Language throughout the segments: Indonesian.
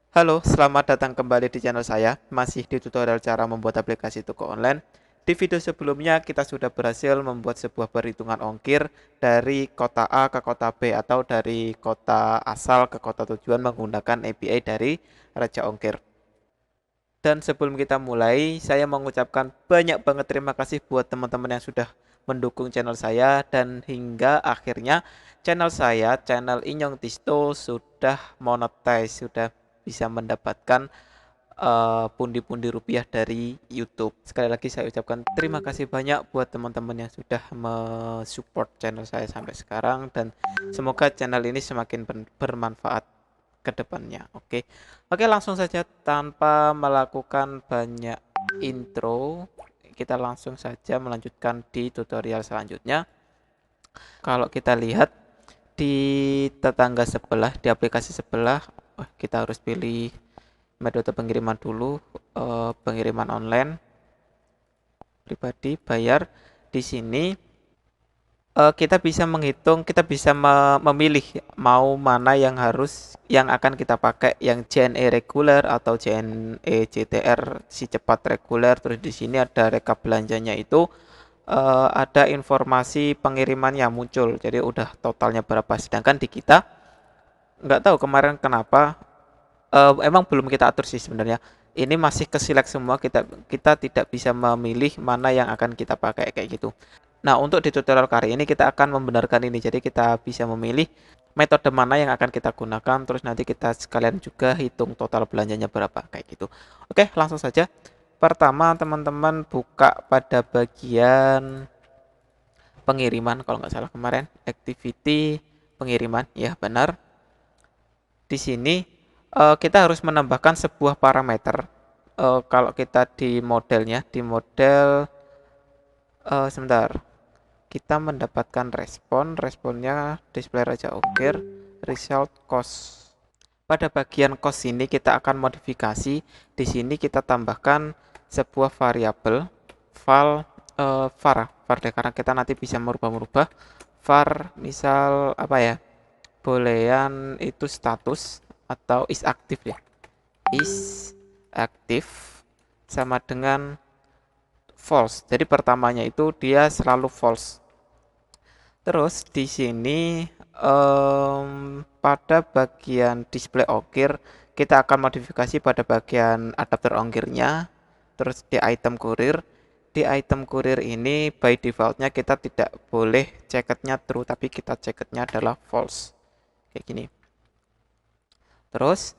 Halo, selamat datang kembali di channel saya. Masih di tutorial cara membuat aplikasi toko online. Di video sebelumnya kita sudah berhasil membuat sebuah perhitungan ongkir dari kota A ke kota B atau dari kota asal ke kota tujuan menggunakan API dari Raja Ongkir. Dan sebelum kita mulai, saya mengucapkan banyak banget terima kasih buat teman-teman yang sudah mendukung channel saya dan hingga akhirnya channel saya, channel Inyong Tisto sudah monetize, sudah bisa mendapatkan pundi-pundi rupiah dari YouTube. Sekali lagi saya ucapkan terima kasih banyak buat teman-teman yang sudah mensupport channel saya sampai sekarang dan semoga channel ini semakin bermanfaat ke depannya. Oke. Oke, langsung saja tanpa melakukan banyak intro, kita langsung saja melanjutkan di tutorial selanjutnya. Kalau kita lihat di tetangga sebelah, di aplikasi sebelah, kita harus pilih metode pengiriman dulu, pengiriman online pribadi bayar. Di sini kita bisa menghitung, kita bisa memilih mau mana yang akan kita pakai, yang JNE reguler atau JNE JTR si cepat reguler. Terus di sini ada rekap belanjanya itu, ada informasi pengirimannya muncul. Jadi udah totalnya berapa. Sedangkan di kita nggak tahu kemarin kenapa, emang belum kita atur sih sebenarnya. Ini masih ke select semua, kita kita tidak bisa memilih mana yang akan kita pakai kayak gitu. Nah, untuk di tutorial kali ini kita akan membenarkan ini. Jadi kita bisa memilih metode mana yang akan kita gunakan, terus nanti kita sekalian juga hitung total belanjanya berapa kayak gitu. Oke, langsung saja. Pertama, teman-teman buka pada bagian pengiriman kalau nggak salah kemarin, activity pengiriman, ya benar. Di sini kita harus menambahkan sebuah parameter. Kalau kita di modelnya, di model sebentar, kita mendapatkan responnya display Raja Ongkir, result cost. Pada bagian cost ini kita akan modifikasi. Di sini kita tambahkan sebuah variabel var deh, karena kita nanti bisa merubah-merubah. Var misal apa ya? Boolean itu status atau is aktif ya. Is aktif sama dengan false. Jadi pertamanya itu dia selalu false. Terus di sini pada bagian display ongkir kita akan modifikasi pada bagian adapter ongkirnya. Terus di item kurir ini by defaultnya kita tidak boleh ceketnya true, tapi kita ceketnya adalah false kayak gini. Terus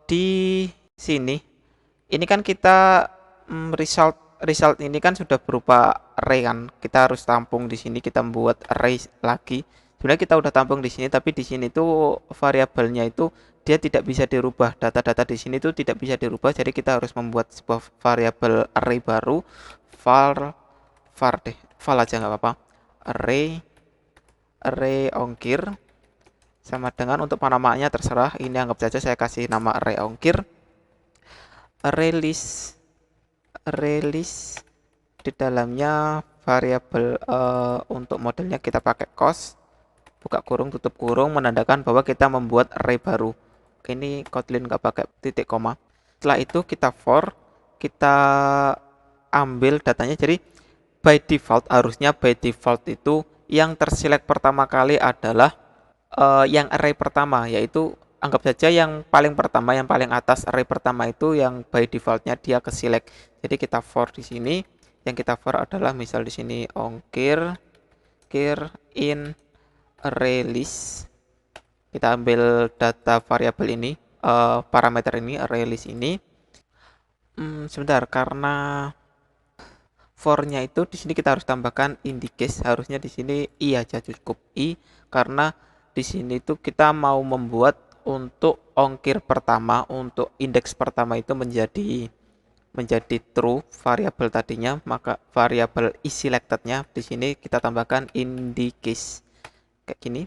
di sini ini kan kita result result ini kan sudah berupa array kan. Kita harus tampung di sini, kita membuat array lagi. Sebenarnya kita udah tampung di sini, tapi di sini tuh variabelnya itu dia tidak bisa dirubah. Data-data di sini tuh tidak bisa dirubah, jadi kita harus membuat sebuah variabel array baru. var var deh, var aja nggak apa-apa. Array array ongkir sama dengan, untuk namanya terserah. Ini anggap saja saya kasih nama array ongkir. Release release di dalamnya variabel untuk modelnya kita pakai cost, buka kurung tutup kurung, menandakan bahwa kita membuat array baru. Ini Kotlin nggak pakai titik koma. Setelah itu kita for, kita ambil datanya. Jadi by default itu yang terselect pertama kali adalah yang array pertama, yaitu anggap saja yang paling pertama, yang paling atas array pertama itu yang by defaultnya dia ke select. Jadi kita for di sini, yang kita for adalah misal di sini ongkir in array-list. Kita ambil data variabel ini, parameter ini, array-list ini. Sebentar, karena for-nya itu di sini kita harus tambahkan indicate. Harusnya di sini i aja cukup i, karena di sini tuh kita mau membuat untuk ongkir pertama, untuk indeks pertama itu menjadi true variabel tadinya, maka variabel isSelected-nya di sini kita tambahkan indicate kayak gini.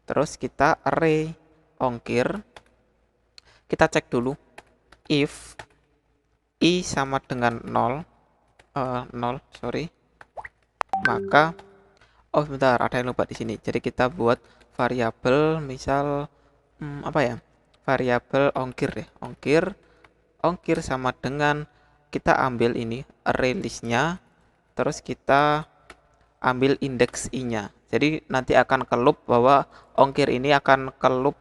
Terus kita array ongkir, kita cek dulu if i sama dengan 0, 0 sorry, maka sebentar, ada yang lupa di sini. Jadi kita buat variabel misal apa ya, variabel ongkir ya. Ongkir sama dengan kita ambil ini array list-nya, terus kita ambil indeks i-nya. Jadi nanti akan ke loop bahwa ongkir ini akan ke loop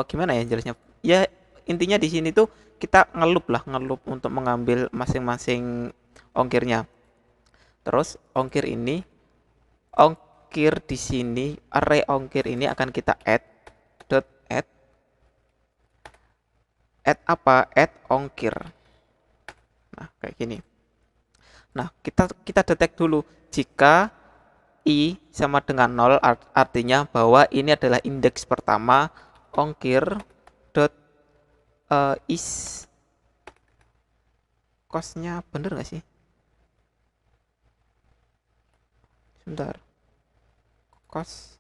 gimana ya jelasnya? Ya intinya di sini tuh kita ngeloop untuk mengambil masing-masing ongkirnya. Terus ongkir di sini, array ongkir ini akan kita add apa? Add ongkir. Nah, kayak gini. Nah, kita detek dulu jika i sama dengan 0 artinya bahwa ini adalah indeks pertama ongkir dot is cost-nya bener nggak sih? Sebentar. Cost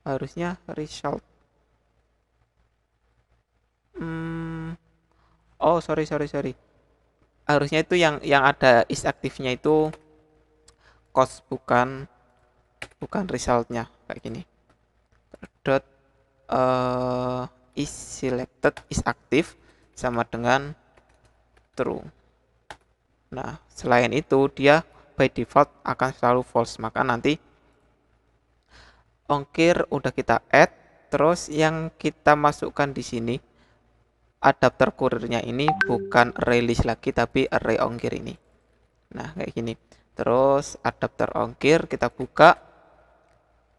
harusnya result. Oh, sorry. Harusnya itu yang ada is aktifnya itu cost, bukan resultnya kayak gini. Dot is selected is active sama dengan true. Nah, selain itu dia by default akan selalu false. Maka nanti ongkir udah kita add, terus yang kita masukkan di sini adapter kurirnya ini bukan array list lagi tapi array ongkir ini. Nah, kayak gini. Terus adapter ongkir kita buka.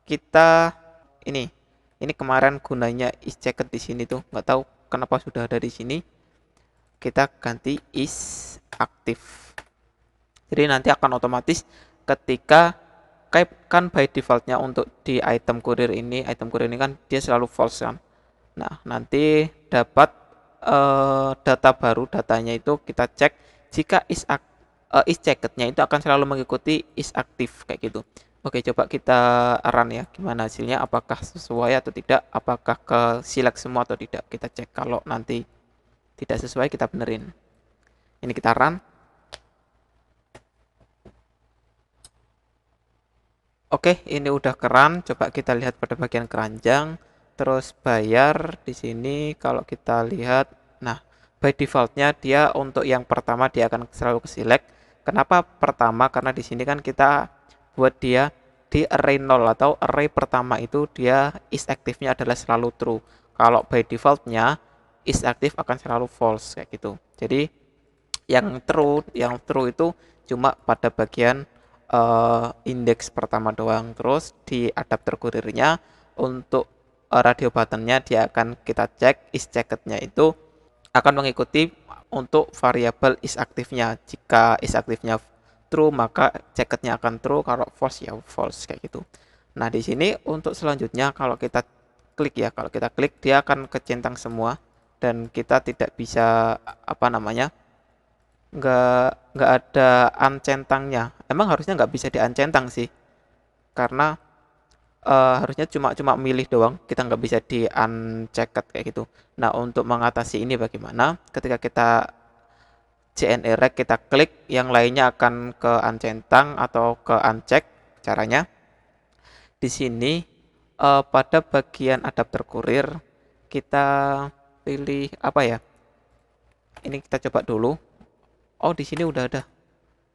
Kita ini kemarin gunanya is checked di sini tuh, nggak tahu kenapa sudah ada di sini. Kita ganti is active. Jadi nanti akan otomatis ketika kan by defaultnya untuk di item kurir ini kan dia selalu false kan. Nah, nanti dapat data baru, datanya itu kita cek jika is checkednya itu akan selalu mengikuti is active kayak gitu. Oke, coba kita run ya, gimana hasilnya, apakah sesuai atau tidak, apakah ke select semua atau tidak. Kita cek, kalau nanti tidak sesuai kita benerin. Ini kita run. Oke, ini udah keren. Coba kita lihat pada bagian keranjang. Terus bayar di sini kalau kita lihat, nah by defaultnya dia untuk yang pertama dia akan selalu ke select. Kenapa pertama? Karena di sini kan kita buat dia di array 0 atau array pertama itu dia is aktifnya adalah selalu true. Kalau by defaultnya is aktif akan selalu false kayak gitu. Jadi yang true itu cuma pada bagian indeks pertama doang. Terus di adapter kurirnya untuk radio buttonnya dia akan kita cek is checkednya itu akan mengikuti untuk variabel is aktifnya. Jika is aktifnya true maka checkednya akan true, kalau false ya false kayak gitu. Nah, di sini untuk selanjutnya kalau kita klik dia akan kecentang semua dan kita tidak bisa nggak ada uncentangnya. Emang harusnya nggak bisa di-uncentang sih, karena harusnya cuma milih doang, kita nggak bisa di unchecked kayak gitu. Nah, untuk mengatasi ini bagaimana? Ketika kita JNE-Rect kita klik, yang lainnya akan ke uncentang atau ke uncheck. Caranya di sini pada bagian adapter kurir kita pilih apa ya? Ini kita coba dulu. Oh, di sini udah ada.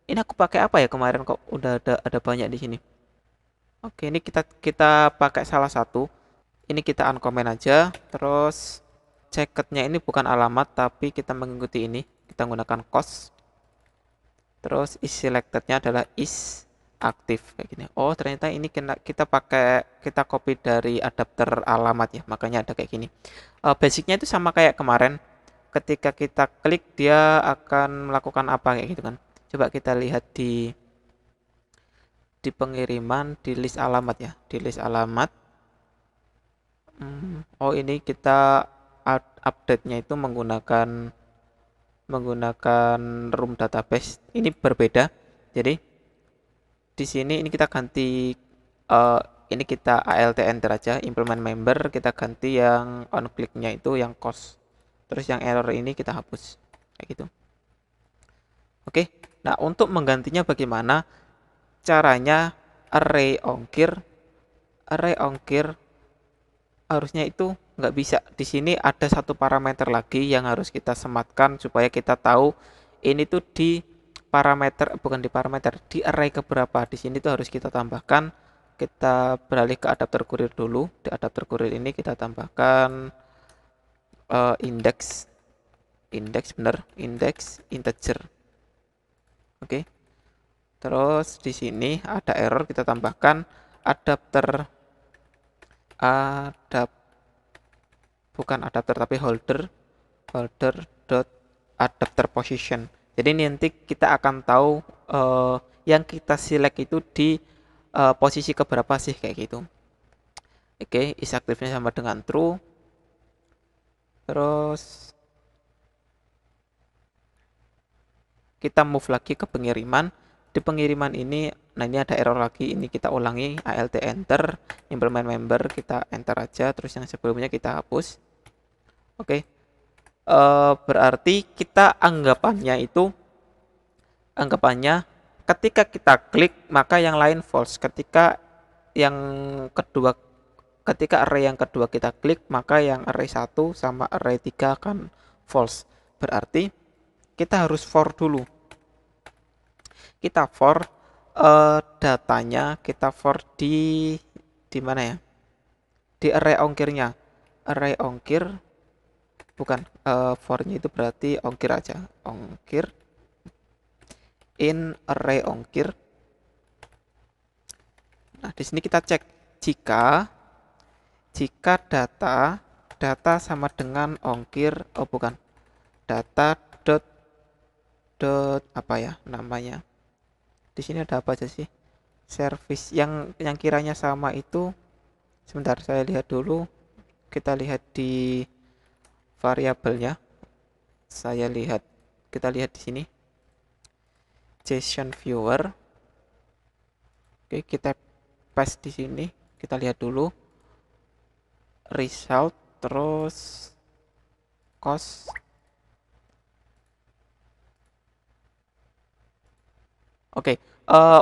Ini aku pakai apa ya kemarin kok udah ada banyak di sini. Oke, ini kita pakai salah satu. Ini kita uncomment aja. Terus checkednya ini bukan alamat tapi kita mengikuti ini. Kita menggunakan cost. Terus is selectednya adalah is aktif kayak gini. Oh, ternyata ini kita copy dari adapter alamat ya. Makanya ada kayak gini. Basicnya itu sama kayak kemarin. Ketika kita klik dia akan melakukan apa kayak gitu kan. Coba kita lihat di pengiriman, di list alamat ya, di list alamat. Oh, ini kita update-nya itu menggunakan room database. Ini berbeda. Jadi di sini ini kita ganti ini kita alt enter aja, implement member, kita ganti yang on click-nya itu yang cost. Terus yang error ini kita hapus kayak gitu. Oke. Nah, untuk menggantinya bagaimana? Caranya array ongkir harusnya itu nggak bisa. Di sini ada satu parameter lagi yang harus kita sematkan supaya kita tahu ini tuh di parameter, bukan di parameter, di array keberapa. Di sini tuh harus kita tambahkan. Kita beralih ke adapter kurir dulu. Di adapter kurir ini kita tambahkan index bener, index integer. Oke. Terus di sini ada error, kita tambahkan adapter bukan adapter tapi holder dot adapter position. Jadi nanti kita akan tahu yang kita select itu di posisi keberapa sih, kayak gitu. Oke, is aktifnya sama dengan true. Terus kita move lagi ke pengiriman. Di pengiriman ini, nah ini ada error lagi, ini kita ulangi, alt enter, implement member kita enter aja, terus yang sebelumnya kita hapus. Oke. Berarti kita anggapannya ketika kita klik maka yang lain false, ketika array yang kedua kita klik maka yang array 1 sama array 3 akan false. Berarti kita harus for dulu. Kita for datanya, kita for di mana ya? Di array ongkirnya. Array ongkir bukan for-nya itu berarti ongkir aja. Ongkir in array ongkir. Nah, di sini kita cek jika data sama dengan ongkir, bukan. Data dot apa ya namanya? Di sini ada apa aja sih? Service yang kiranya sama itu, sebentar saya lihat dulu. Kita lihat di variabelnya. Kita lihat di sini. JSON viewer. Oke, kita paste di sini. Kita lihat dulu. Result, terus cost. Oke,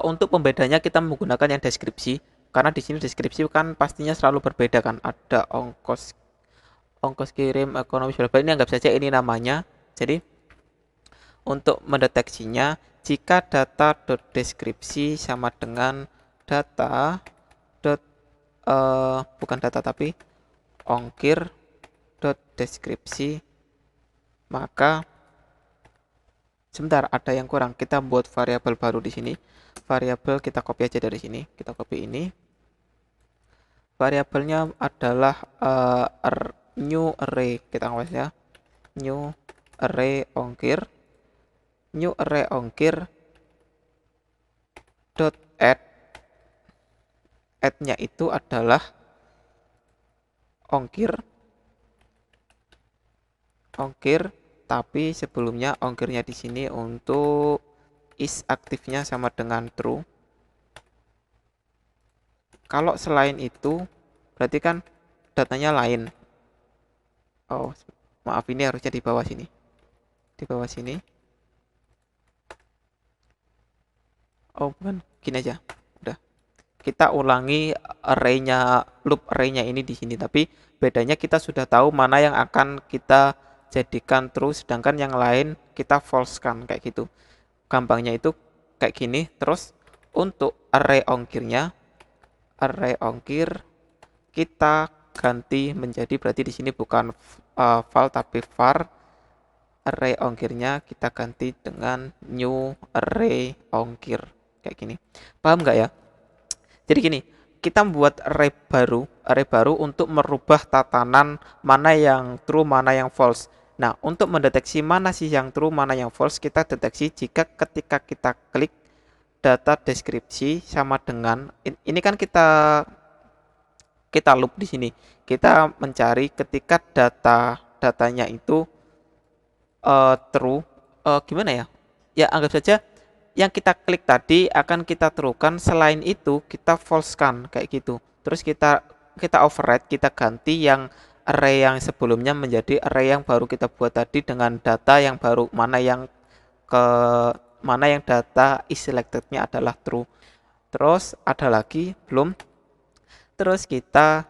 untuk pembedanya kita menggunakan yang deskripsi, karena di sini deskripsi kan pastinya selalu berbeda kan. Ada ongkos kirim, ekonomis, ini anggap saja ini namanya. Jadi untuk mendeteksinya, jika data deskripsi sama dengan data bukan data tapi ongkir deskripsi, maka sebentar, ada yang kurang. Kita buat variabel baru di sini. Variabel kita copy aja dari sini. Kita copy ini. Variabelnya adalah new array. Kita awas ya. New array ongkir. New array ongkir dot add. Add-nya itu adalah ongkir. Tapi sebelumnya ongkirnya di sini untuk is aktifnya sama dengan true. Kalau selain itu berarti kan datanya lain. Oh, maaf, ini harusnya di bawah sini. Di bawah sini. Oh, bukan, gini aja. Udah. Kita ulangi loop array-nya ini di sini, tapi bedanya kita sudah tahu mana yang akan kita jadikan true, sedangkan yang lain kita false kan, kayak gitu. Gampangnya itu kayak gini. Terus untuk array ongkirnya, array ongkir kita ganti menjadi, berarti di sini bukan val tapi var. Array ongkirnya kita ganti dengan new array ongkir, kayak gini. Paham nggak ya? Jadi gini, kita membuat array baru untuk merubah tatanan mana yang true, mana yang false. Nah, untuk mendeteksi mana sih yang true, mana yang false, kita deteksi jika ketika kita klik data deskripsi sama dengan ini kan kita loop di sini. Kita mencari ketika datanya itu true, gimana ya? Ya anggap saja yang kita klik tadi akan kita truekan, selain itu kita falsekan, kayak gitu. Terus kita override, kita ganti yang array yang sebelumnya menjadi array yang baru kita buat tadi dengan data yang baru, mana yang data is selected-nya adalah true. Terus ada lagi belum? Terus kita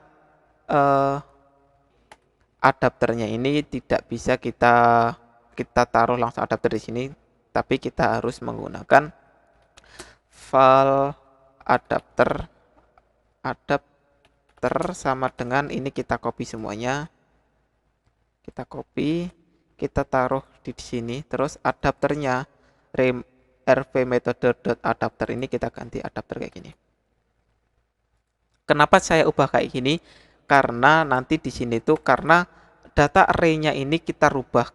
adapternya ini tidak bisa kita taruh langsung adapter di sini, tapi kita harus menggunakan file adapter sama dengan ini, kita copy semuanya, kita copy, kita taruh di sini, terus adapternya rv method.adapter ini kita ganti adapter kayak gini. Kenapa saya ubah kayak gini? Karena nanti di sini tuh karena data array-nya ini kita rubah,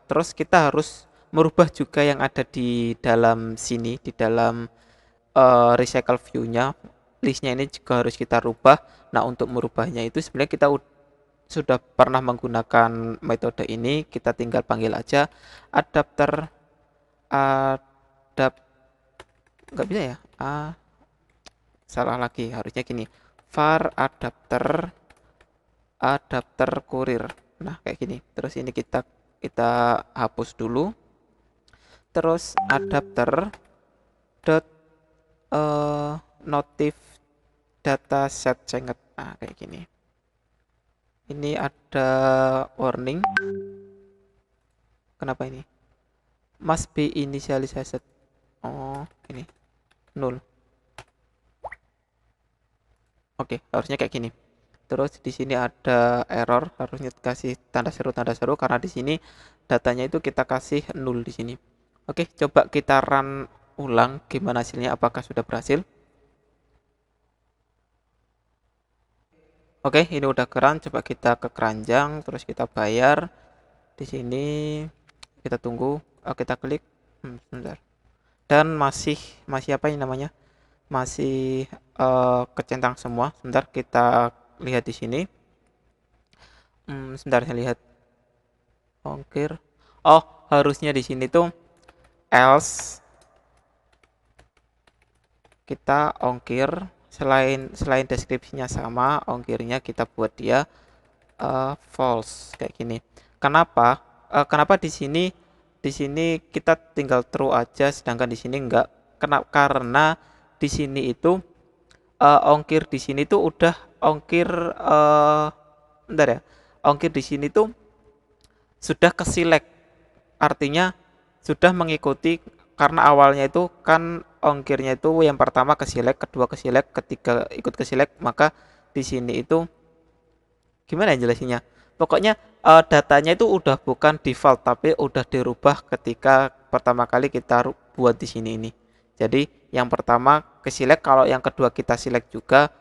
terus kita harus merubah juga yang ada di dalam sini, di dalam recycle view-nya, listnya ini juga harus kita rubah. Nah, untuk merubahnya itu sebenarnya kita sudah pernah menggunakan metode ini, kita tinggal panggil aja adapter nggak bisa ya, salah lagi, harusnya gini, var adapter kurir. Nah, kayak gini. Terus ini kita hapus dulu. Terus adapter dot notif data set change. Nah, kayak gini. Ini ada warning. Kenapa ini? Must be initialized. Oh, ini 0. Oke, harusnya kayak gini. Terus di sini ada error, harusnya kasih tanda seru karena di sini datanya itu kita kasih 0 di sini. Oke, coba kita run ulang gimana hasilnya, apakah sudah berhasil. Oke, ini udah keren. Coba kita ke keranjang, terus kita bayar. Di sini kita tunggu, kita klik. Sebentar. Dan masih apa ini namanya? Masih kecentang semua. Sebentar, kita lihat di sini. Sebentar, saya lihat ongkir. Oh, harusnya di sini tuh else kita ongkir selain deskripsinya sama, ongkirnya kita buat dia false kayak gini. Kenapa? Kenapa di sini kita tinggal true aja, sedangkan di sini enggak? Karena di sini itu ongkir di sini tuh udah ongkir bentar ya. Ongkir di sini tuh sudah ke select. Artinya sudah mengikuti, karena awalnya itu kan ongkirnya itu yang pertama ke select, kedua ke select, ketiga ikut ke select, maka di sini itu gimana ya jelasinnya? Pokoknya datanya itu udah bukan default tapi udah dirubah ketika pertama kali kita buat di sini ini. Jadi yang pertama ke select, kalau yang kedua kita select juga.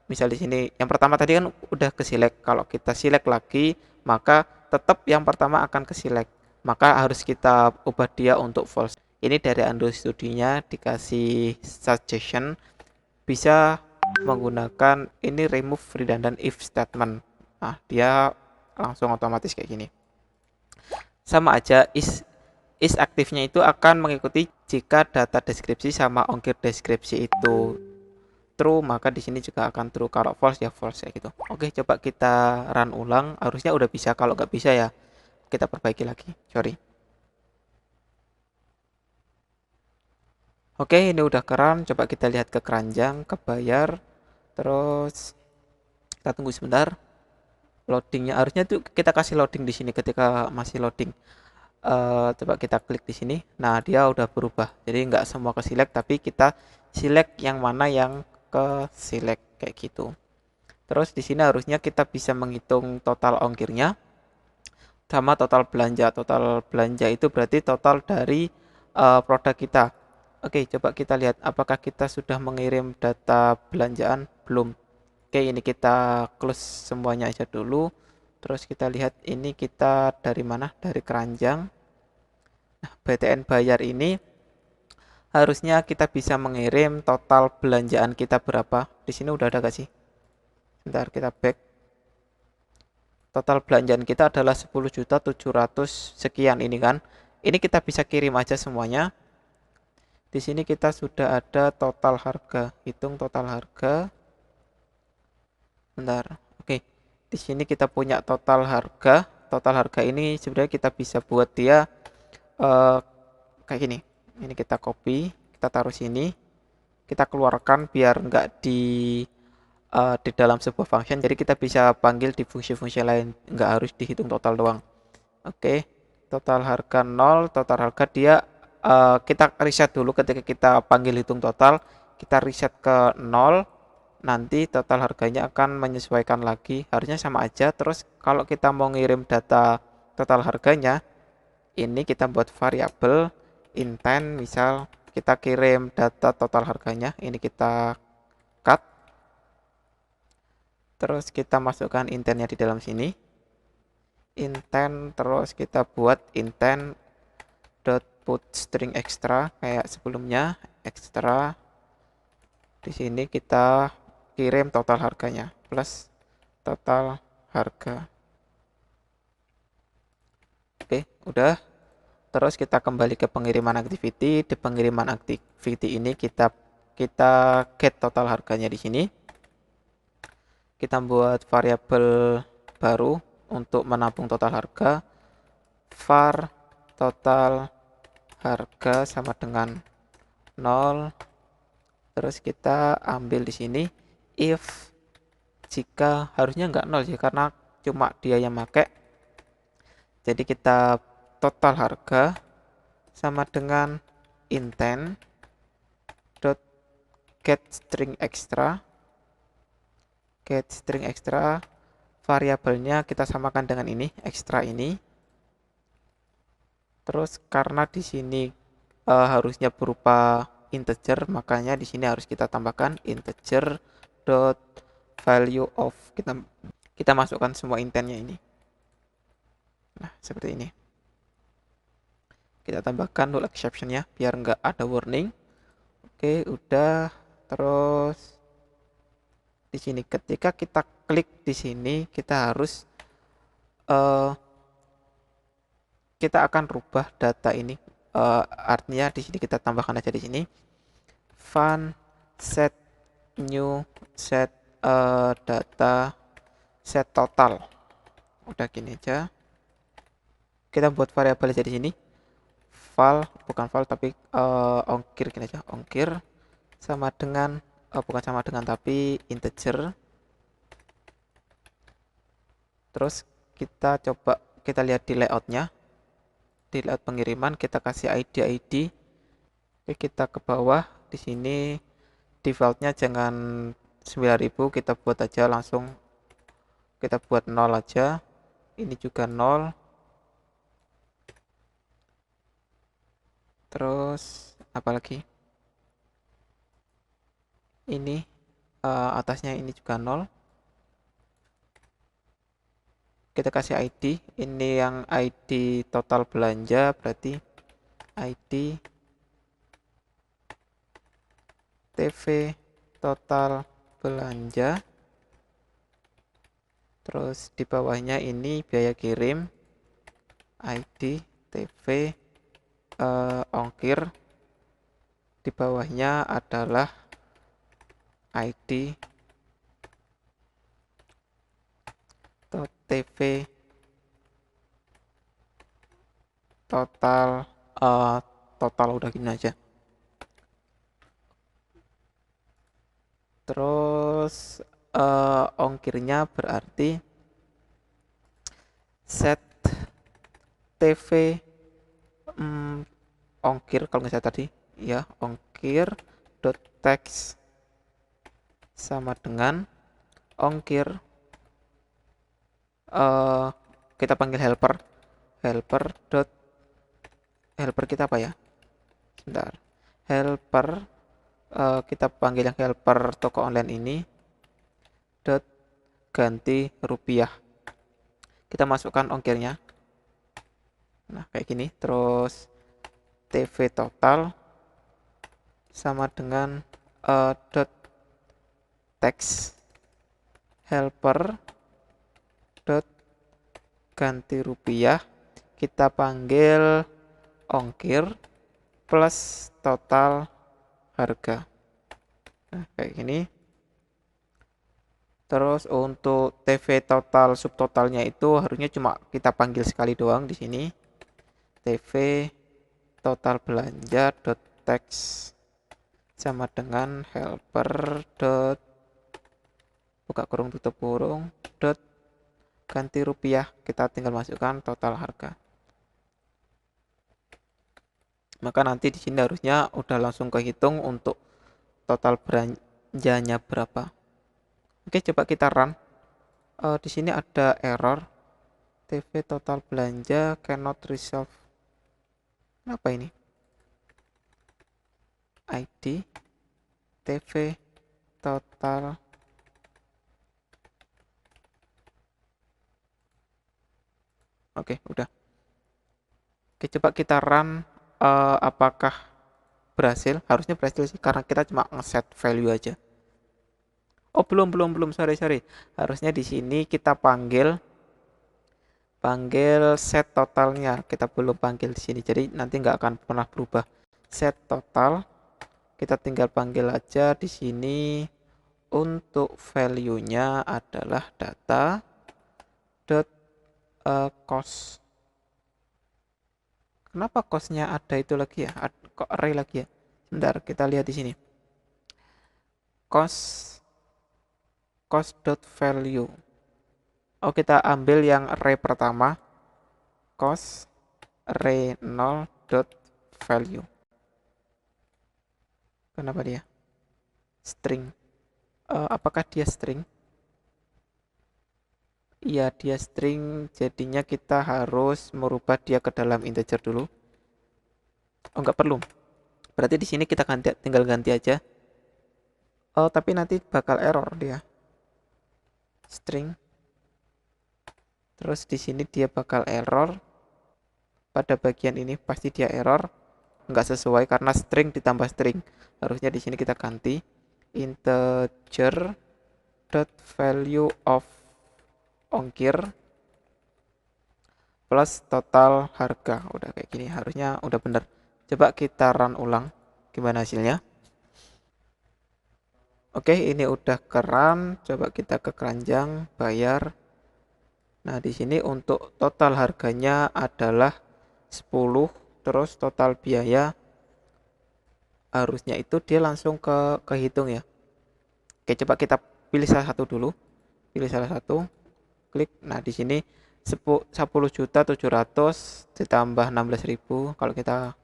Misal di sini yang pertama tadi kan udah ke select, kalau kita select lagi maka tetap yang pertama akan ke select. Maka harus kita ubah dia untuk false. Ini dari Android Studio-nya dikasih suggestion bisa menggunakan ini remove redundant if statement. Nah, dia langsung otomatis kayak gini. Sama aja is aktifnya itu akan mengikuti jika data deskripsi sama ongkir deskripsi itu true, maka di sini juga akan true. Kalau false ya false ya gitu. Oke, coba kita run ulang. Harusnya udah bisa. Kalau nggak bisa ya kita perbaiki lagi. Sorry. Oke, ini udah keren. Coba kita lihat ke keranjang, ke bayar. Terus kita tunggu sebentar. Loadingnya harusnya tuh kita kasih loading di sini ketika masih loading. Coba kita klik di sini. Nah, dia udah berubah. Jadi nggak semua ke select, tapi kita select yang mana yang ke select kayak gitu. Terus di sini harusnya kita bisa menghitung total ongkirnya sama total belanja. Total belanja itu berarti total dari produk kita. Oke, coba kita lihat apakah kita sudah mengirim data belanjaan. Belum. Oke, ini kita close semuanya aja dulu. Terus kita lihat ini kita dari mana? Dari keranjang. Nah, BTN bayar ini harusnya kita bisa mengirim total belanjaan kita berapa. Di sini udah ada gak sih? Bentar, kita back. Total belanjaan kita adalah 10.700 sekian ini kan. Ini kita bisa kirim aja semuanya. Di sini kita sudah ada total harga. Hitung total harga. Bentar. Oke. Di sini kita punya total harga. Total harga ini sebenarnya kita bisa buat dia kayak gini. Ini kita copy, kita taruh sini. Kita keluarkan biar nggak di di dalam sebuah function, jadi kita bisa panggil di fungsi-fungsi lain, nggak harus dihitung total doang. Oke, total harga 0, total harga dia kita reset dulu ketika kita panggil hitung total, kita reset ke 0, nanti total harganya akan menyesuaikan lagi, harusnya sama aja. Terus kalau kita mau ngirim data total harganya, ini kita buat variabel intent, misal kita kirim data total harganya, ini kita cut, terus kita masukkan intentnya di dalam sini, intent, terus kita buat intent dot put string extra kayak sebelumnya, extra. Di sini kita kirim total harganya plus total harga. Oke, udah. Terus kita kembali ke pengiriman activity. Di pengiriman activity ini kita get total harganya di sini. Kita buat variabel baru untuk menampung total harga. Var total harga sama dengan 0. Terus kita ambil di sini if jika, harusnya nggak 0 sih karena cuma dia yang pakai. Jadi kita total harga sama dengan intent dot get string extra. Get string extra, variabelnya kita samakan dengan ini, extra ini. Terus karena di sini harusnya berupa integer, makanya di sini harus kita tambahkan integer dot value of, kita masukkan semua intentnya ini. Nah, seperti ini. Kita tambahkan null exception ya, biar nggak ada warning. Oke, udah. Terus di sini ketika kita klik di sini, kita harus kita akan rubah data ini. Artinya di sini kita tambahkan aja di sini fun set new set data set total. Udah gini aja. Kita buat variabel aja di sini. Bukan val tapi ongkir, gini aja. Ongkir sama dengan bukan sama dengan tapi integer. Terus kita coba kita lihat di layoutnya. Di layout pengiriman kita kasih ID. Oke, kita ke bawah. Di sini defaultnya jangan 9000, kita buat aja langsung, kita buat 0 aja. Ini juga 0. Terus apa lagi? Ini atasnya ini juga 0. Kita kasih ID. Ini yang ID total belanja, berarti ID TV total belanja. Terus di bawahnya ini biaya kirim, ID TV ongkir. Di bawahnya adalah ID TV total udah gini aja. Terus ongkirnya berarti set TV ongkir, kalau nggak salah tadi ya, ongkir dot text sama dengan ongkir kita panggil helper helper kita apa ya, sebentar, helper kita panggil yang helper toko online ini dot ganti rupiah, kita masukkan ongkirnya. Nah, kayak gini. Terus TV total sama dengan dot text helper dot ganti rupiah, kita panggil ongkir plus total harga. Nah, kayak gini. Terus untuk TV total subtotalnya itu harusnya cuma kita panggil sekali doang di sini. TV total belanja dot text sama dengan helper dot buka kurung tutup kurung, dot ganti rupiah, kita tinggal masukkan total harga. Maka nanti di sini harusnya udah langsung kehitung untuk total belanjanya berapa. Oke, coba kita run. Di sini ada error. TV total belanja cannot resolve. Apa ini? ID TV total Oke, udah. Oke, coba kita run. Apakah berhasil? Harusnya berhasil sih, karena kita cuma ngeset value aja. Oh, belum, sorry. Harusnya di sini kita panggil set totalnya. Kita belum panggil di sini, jadi nanti nggak akan pernah berubah. Set total, kita tinggal panggil aja di sini. Untuk value-nya adalah data dot cost. Kenapa cost-nya ada itu lagi ya? Kok array lagi ya? Sebentar, kita lihat di sini. Cost dot value. Oh, kita ambil yang array pertama. Cost array 0 dot value. Kenapa dia string? Apakah dia string? Iya, dia string, jadinya kita harus merubah dia ke dalam integer dulu. Oh, nggak perlu. Berarti di sini kita tinggal ganti aja. Oh, tapi nanti bakal error dia. String. Terus di sini dia bakal error. Pada bagian ini pasti dia error. Nggak sesuai karena string ditambah string. Harusnya di sini kita ganti integer dot value of ongkir plus total harga. Udah kayak gini, harusnya udah bener. Coba kita run ulang, gimana hasilnya. Oke, ini udah keren. Coba kita ke keranjang bayar. Nah, di sini untuk total harganya adalah 10, terus total biaya harusnya itu dia langsung kehitung ya. Oke, coba kita pilih salah satu dulu. Pilih salah satu. Klik. Nah, di sini 10.700.000 ditambah 16.000. Kalau kita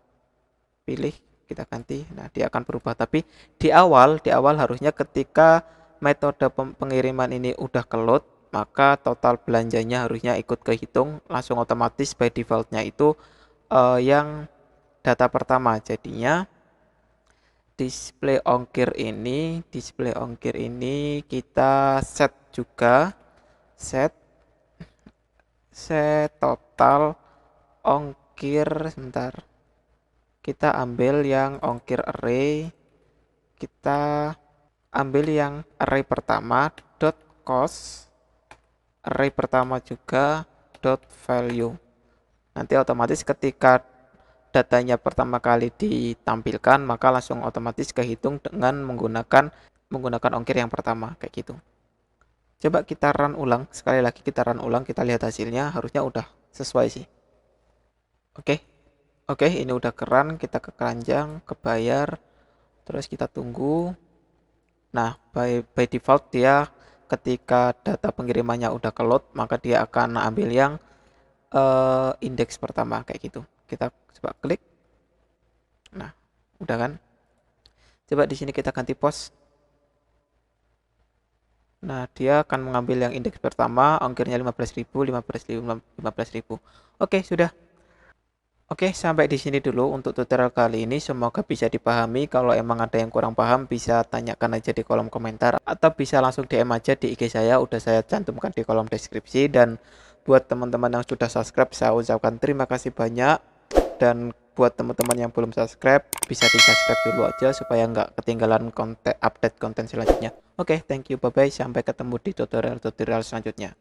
pilih, kita ganti. Nah, dia akan berubah. Tapi di awal harusnya ketika metode pengiriman ini udah keload, maka total belanjanya harusnya ikut kehitung langsung otomatis by defaultnya itu yang data pertama. Jadinya display ongkir ini kita set juga, set total ongkir. Sebentar, kita ambil yang ongkir array, kita ambil yang array pertama dot cost, array pertama juga dot value. Nanti otomatis ketika datanya pertama kali ditampilkan, maka langsung otomatis kehitung dengan menggunakan ongkir yang pertama, kayak gitu. Coba kita run ulang, sekali lagi kita run ulang, kita lihat hasilnya, harusnya udah sesuai sih. Oke, ini udah keren. Kita ke keranjang, ke bayar, terus kita tunggu. Nah, by default dia ketika data pengirimannya udah keload, maka dia akan ambil yang indeks pertama, kayak gitu. Kita coba klik. Nah, udah kan? Coba di sini kita ganti pos. Nah, dia akan mengambil yang indeks pertama, ongkirnya 15.000, 15.000. Oke, sudah. Oke, sampai di sini dulu untuk tutorial kali ini. Semoga bisa dipahami. Kalau emang ada yang kurang paham, bisa tanyakan aja di kolom komentar. Atau bisa langsung DM aja di IG saya. Udah saya cantumkan di kolom deskripsi. Dan buat teman-teman yang sudah subscribe, saya ucapkan terima kasih banyak. Dan buat teman-teman yang belum subscribe, bisa di subscribe dulu aja supaya nggak ketinggalan update konten selanjutnya. Oke, thank you, bye-bye. Sampai ketemu di tutorial-tutorial selanjutnya.